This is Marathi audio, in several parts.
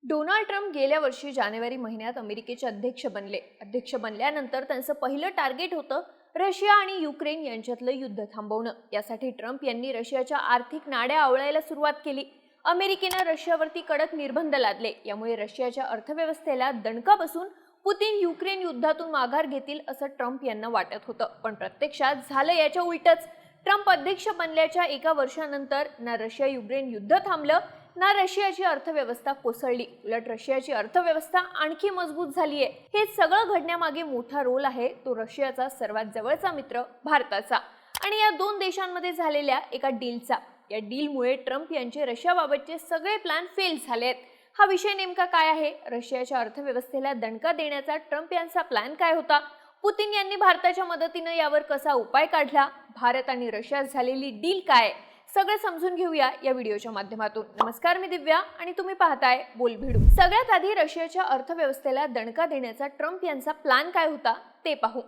डोनाल्ड ट्रम्प गेल्या वर्षी जानेवारी महिन्यात अमेरिकेचे अध्यक्ष बनले. अध्यक्ष बनल्यानंतर त्यांचं पहिलं टार्गेट होतं रशिया आणि युक्रेन यांच्यातलं युद्ध थांबवणं. यासाठी ट्रम्प यांनी रशियाच्या आर्थिक नाड्या आवळायला सुरुवात केली. अमेरिकेनं रशियावरती कडक निर्बंध लादले. यामुळे रशियाच्या अर्थव्यवस्थेला दणका बसून पुतीन युक्रेन युद्धातून माघार घेतील असं ट्रम्प यांना वाटत होतं. पण प्रत्यक्षात झालं याच्या उलटच. ट्रम्प अध्यक्ष बनल्याच्या एका वर्षानंतर ना रशिया युक्रेन युद्ध थांबलं ना रशियाची अर्थव्यवस्था कोसळली. उलट रशियाची अर्थव्यवस्था आणखी मजबूत झालीये. हे सगळं घडण्यामागे मोठा रोल आहे तो रशियाचा सर्वात जवळचा मित्र भारताचा आणि या दोन देशांमध्ये झालेल्या एका डीलचा. या डीलमुळे ट्रम्प यांचे रशियाबाबतचे सगळे प्लॅन फेल झालेत. हा विषय नेमका काय आहे? रशियाच्या अर्थव्यवस्थेला दणका देण्याचा ट्रम्प यांचा प्लॅन काय होता? पुतीन यांनी भारताच्या मदतीने यावर कसा उपाय काढला? भारत आणि रशियात झालेली डील काय? सगळं समजून घेऊया या व्हिडिओच्या माध्यमातून. नमस्कार, मी दिव्या आणि तुम्ही पाहताय बोलभिडू. सगळ्यात आधी रशियाच्या अर्थव्यवस्थेला दणका देण्याचा ट्रम्प यांचा प्लॅन काय होता ते पाहू.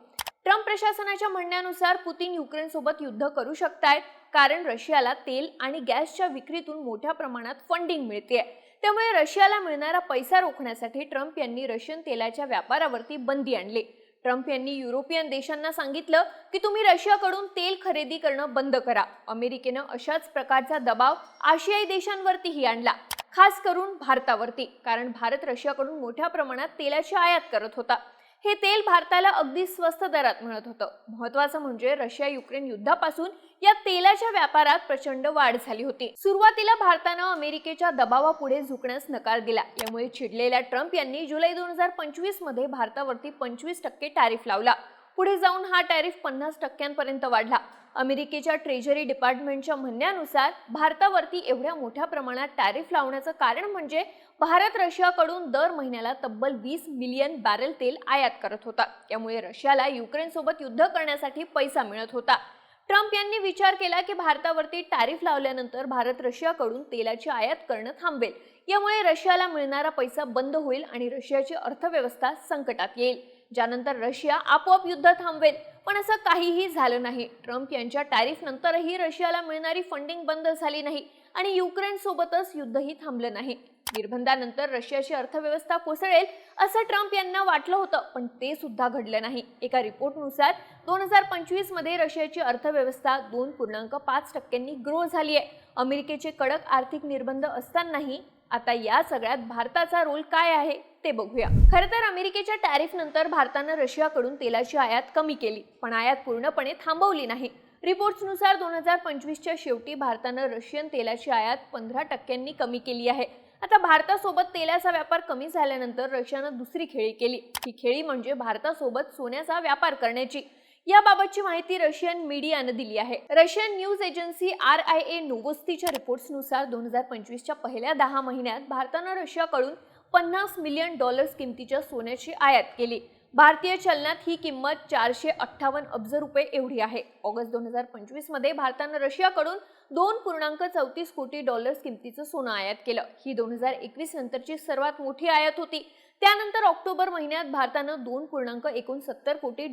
ट्रम्प प्रशासनाच्या म्हणण्यानुसार पुतीन युक्रेन सोबत युद्ध करू शकतायत कारण रशियाला तेल आणि गॅसच्या विक्रीतून मोठ्या प्रमाणात फंडिंग मिळते. त्यामुळे रशियाला मिळणारा पैसा रोखण्यासाठी ट्रम्प यांनी रशियन तेलाच्या व्यापारावरती बंदी आणली. ट्रम्प यांनी युरोपियन देशांना सांगितलं की तुम्ही रशियाकडून तेल खरेदी करणं बंद करा. अमेरिकेनं अशाच प्रकारचा दबाव आशियाई देशांवरतीही आणला, खास करून भारतावरती, कारण भारत रशियाकडून मोठ्या प्रमाणात तेलाची आयात करत होता. हे तेल भारताला अगदी स्वस्त दरात मिळत होतं. महत्त्वाचं म्हणजे रशिया युक्रेन युद्धापासून या तेलाच्या व्यापारात प्रचंड वाढ झाली होती. सुरुवातीला भारतानं अमेरिकेच्या दबावापुढे झुकण्यास नकार दिला. यामुळे चिडलेल्या ट्रम्प यांनी जुलै 2025 मध्ये भारतावरती 25% टॅरिफ लावला. पुढे जाऊन हा टॅरिफ 50% वाढला. अमेरिकेच्या ट्रेजरी डिपार्टमेंटच्या म्हणण्यानुसार भारतावरती एवढ्या मोठ्या प्रमाणात टॅरिफ लावण्याचं कारण म्हणजे भारत रशियाकडून दर महिन्याला तब्बल 20 मिलियन बॅरल तेल आयात करत होता. यामुळे रशियाला युक्रेन सोबत युद्ध करण्यासाठी पैसा मिळत होता. ट्रम्प यांनी विचार केला की भारतावरती टॅरिफ लावल्यानंतर भारत रशियाकडून तेलाची आयात करणं थांबेल. यामुळे रशियाला मिळणारा पैसा बंद होईल आणि रशियाची अर्थव्यवस्था संकटात येईल, ज्यानंतर रशिया आपोआप युद्ध थांबवेल. पण असं काहीही झालं नाही. ट्रम्प यांच्या टॅरिफ नंतरही रशियाला मिळणारी फंडिंग बंद झाली नाही आणि युक्रेन सोबतच युद्धही थांबलं नाही. निर्बंधानंतर रशियाची अर्थव्यवस्था कोसळेल असं ट्रम्प यांना वाटलं होतं, पण ते सुद्धा घडलं नाही. एका रिपोर्टनुसार 2025 मध्ये रशियाची अर्थव्यवस्था 2.5% ग्रो झाली आहे. अमेरिकेचे कडक आर्थिक निर्बंध असतानाही आता या सगळ्यात भारताचा रोल काय आहे ते बघूया. खरं तर अमेरिकेच्या टॅरिफ नंतर भारतानं रशियाकडून तेलाची आयात कमी केली, पण आयात पूर्णपणे थांबवली नाही. रिपोर्ट्सनुसार 2025च्या शेवटी भारतानं रशियन तेलाची आयात 15% कमी केली आहे. आता भारतासोबत तेलाचा व्यापार कमी झाल्यानंतर रशियानं दुसरी खेळी केली. ही खेळी म्हणजे भारतासोबत सोन्याचा व्यापार करण्याची. याबाबतची माहिती रशियन मीडियानं दिली आहे. रशियन न्यूज एजन्सी RIA नोवोस्तीच्या रिपोर्ट्सनुसार 2025च्या पहिल्या 10 महिन्यात भारतानं रशियाकडून $50 मिलियन किमतीच्या सोन्याची आयात केली. भारतीय चलनात ही किंमत 458 अब्ज रुपये एवढी आहे. ऑगस्ट 2025 मध्ये भारतानं रशियाकडून $2.34 कोटी किमतीचं सोनं आयात केलं. ही 2021 नंतरची सर्वात मोठी आयात होती. त्यानंतर ऑक्टोबर महिन्यात भारतानं $2.69 कोटी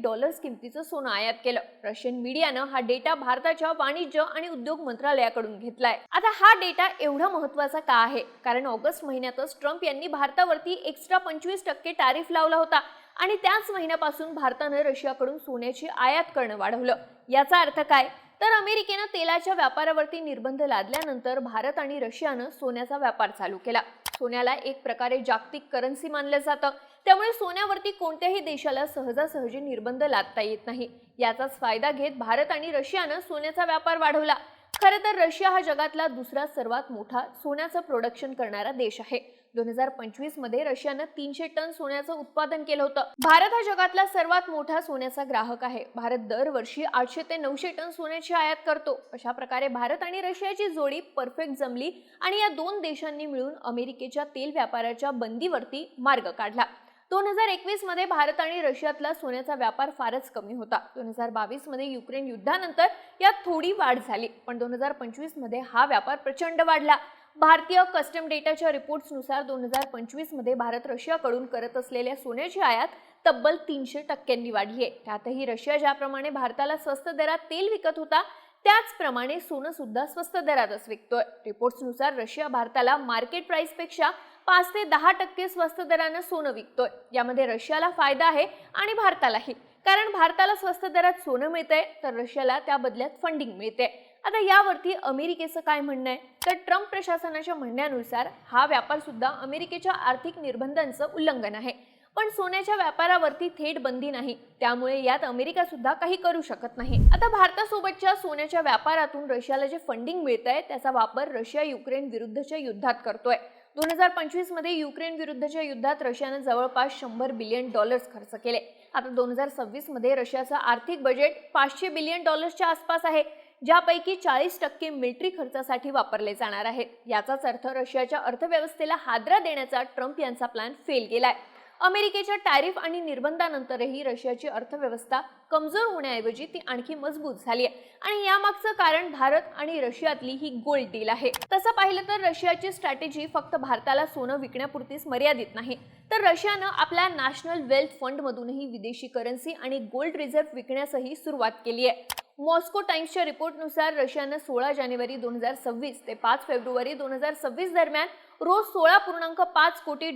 किमतीचं सोनं आयात केलं. रशियन मीडियानं हा डेटा भारताच्या वाणिज्य आणि उद्योग मंत्रालयाकडून घेतलाय. आता हा डेटा एवढा महत्त्वाचा का आहे? कारण ऑगस्ट महिन्यातच ट्रम्प यांनी भारतावरती एक्स्ट्रा 25% टॅरिफ लावला होता आणि त्याच महिन्यापासून भारतानं रशियाकडून सोन्याची आयात करणं वाढवलं. याचा अर्थ काय? तर अमेरिकेनं तेलाच्या व्यापारावरती निर्बंध लादल्यानंतर भारत आणि रशियानं सोन्याचा व्यापार चालू केला. सोन्याला एक प्रकारे जागतिक करन्सी मानलं जातं. त्यामुळे सोन्यावरती कोणत्याही देशाला सहजासहजी निर्बंध लादता येत नाही. याचाच फायदा घेत भारत आणि रशियानं सोन्याचा व्यापार वाढवला. खरं तर रशिया हा जगातला दुसरा सर्वात मोठा सोन्याचं प्रोडक्शन करणारा देश आहे. 2025 मध्ये रशियानं 300 टन सोन्याचं उत्पादन केलं होतं. भारत हा जगातला सर्वात मोठा सोन्याचा ग्राहक आहे. भारत दरवर्षी 800 ते 900 टन सोन्याची आयात करतो. अशा प्रकारे भारत आणि रशियाची जोडी परफेक्ट जमली आणि या दोन देशांनी मिळून अमेरिकेच्या तेल व्यापाराच्या बंदीवरती मार्ग काढला. 2021 मध्ये भारत आणि रशियातला सोन्याचा व्यापार फारच कमी होता. 2022 मध्ये युक्रेन युद्धानंतर यात थोडी वाढ झाली, पण 2025 मध्ये हा व्यापार प्रचंड वाढला. भारतीय कस्टम डेटाच्या रिपोर्ट्सनुसार 2025 मध्ये भारत रशियाकडून करत असलेल्या सोन्याची आयात तब्बल 300% वाढली आहे. त्यातही रशिया ज्याप्रमाणे भारताला स्वस्त दरात तेल विकत होता त्याचप्रमाणे सोनं सुद्धा स्वस्त दरातच विकतोय. रिपोर्ट्सनुसार रशिया भारताला मार्केट प्राइसपेक्षा 5 ते 10% स्वस्त दरानं सोनं विकतोय। यामध्ये रशियाला फायदा आहे आणि भारतालाही, कारण भारताला स्वस्त दरात सोनं मिळतंय तर रशियाला त्या बदल्यात फंडिंग मिळते। आता यावरती अमेरिकेचं काय म्हणणं आहे, तर ट्रम्प प्रशासनाच्या म्हणण्यानुसार हा व्यापार सुद्धा अमेरिकेच्या आर्थिक निर्बंधांचं उल्लंघन आहे, पण सोन्याच्या व्यापारावरती थेट बंदी नाही, त्यामुळे यात अमेरिका सुद्धा काही करू शकत नाही। आता भारतासोबतच्या सोन्याच्या व्यापारातून रशियाला जे फंडिंग मिळतंय त्याचा वापर रशिया युक्रेन विरुद्धच्या युद्धात करतोय। 2025 मध्ये युक्रेन विरुद्धच्या युद्धात रशियाने जवळपास $100 बिलियन खर्च केले। आता 2026 मध्ये रशियाचं आर्थिक बजेट $500 बिलियन आसपास आहे, ज्यापैकी 40% मिलिटरी खर्चासाठी वापरले जाणार आहेत। याचाच अर्थ रशियाच्या अर्थव्यवस्थेला हादरा देण्याचा ट्रम्प यांचा प्लॅन फेल गेलाय। अमेरिकेच्या टॅरिफ आणि निर्बंधानंतरही रशियाची अर्थव्यवस्था कमजोर होण्याऐवजी ती आणखी मजबूत झाली आहे आणि यामागचं कारण भारत आणि रशियातली ही गोल्ड डील आहे। तसं पाहिलं तर रशियाची स्ट्रॅटेजी फक्त भारताला सोनं विकण्यापुरतीच मर्यादित नाही, तर रशियानं आपल्या नॅशनल वेल्थ फंड मधूनही विदेशी करन्सी आणि गोल्ड रिझर्व्ह विकण्यासही सुरुवात केली आहे। मॉस्को टाइम्सच्या रिपोर्टनुसार रशियानं 16 जानेवारी 2026 ते 5 फेब्रुवारी 2026 दरम्यान रोज $16.5 कोटी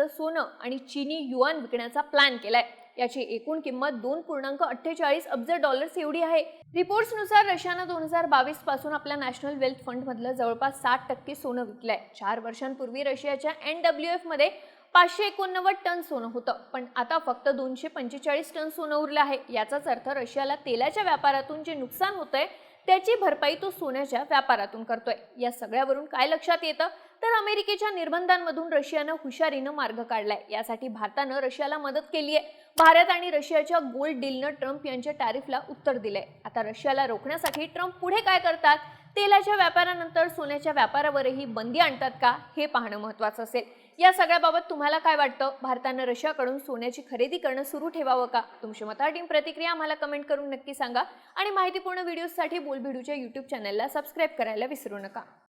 सोनं आणि चीनी युआन विकण्याचा प्लॅन केलाय। याची एकूण किंमत $2.48 अब्ज एवढी आहे। रिपोर्ट्सनुसार रशियानं 2022 पासून आपल्या नॅशनल वेल्थ फंड मधलं जवळपास 60% सोनं विकलंय। 4 वर्षांपूर्वी रशियाच्या NWF मध्ये 589 टन सोनं होतं, पण आता फक्त 245 टन सोनं उरलं आहे। याचाच अर्थ रशियाला तेलाच्या व्यापारातून जे नुकसान होतंय त्याची भरपाई तो सोन्याच्या व्यापारातून करतोय। या सगळ्यावरून काय लक्षात येतं, तर अमेरिकेच्या निर्बंधांमधून रशियानं हुशारीनं मार्ग काढलाय। यासाठी भारतानं रशियाला मदत केली आहे। भारत आणि रशियाच्या गोल्ड डीलनं ट्रम्प यांच्या टॅरिफला उत्तर दिलंय। आता रशियाला रोखण्यासाठी ट्रम्प पुढे काय करतात, तेलाच्या व्यापारानंतर सोन्याच्या व्यापारावरही बंदी आणतात का, हे पाहणं महत्त्वाचं असेल। या सगळ्याबाबत तुम्हाला काय वाटतं, भारतानं रशियाकडून सोन्याची खरेदी करणं सुरू ठेवावं का? तुमची मताटीम प्रतिक्रिया आम्हाला कमेंट करून नक्की सांगा आणि माहितीपूर्ण व्हिडिओसाठी बोलबिडूच्या YouTube चॅनलला सबस्क्राईब करायला विसरू नका।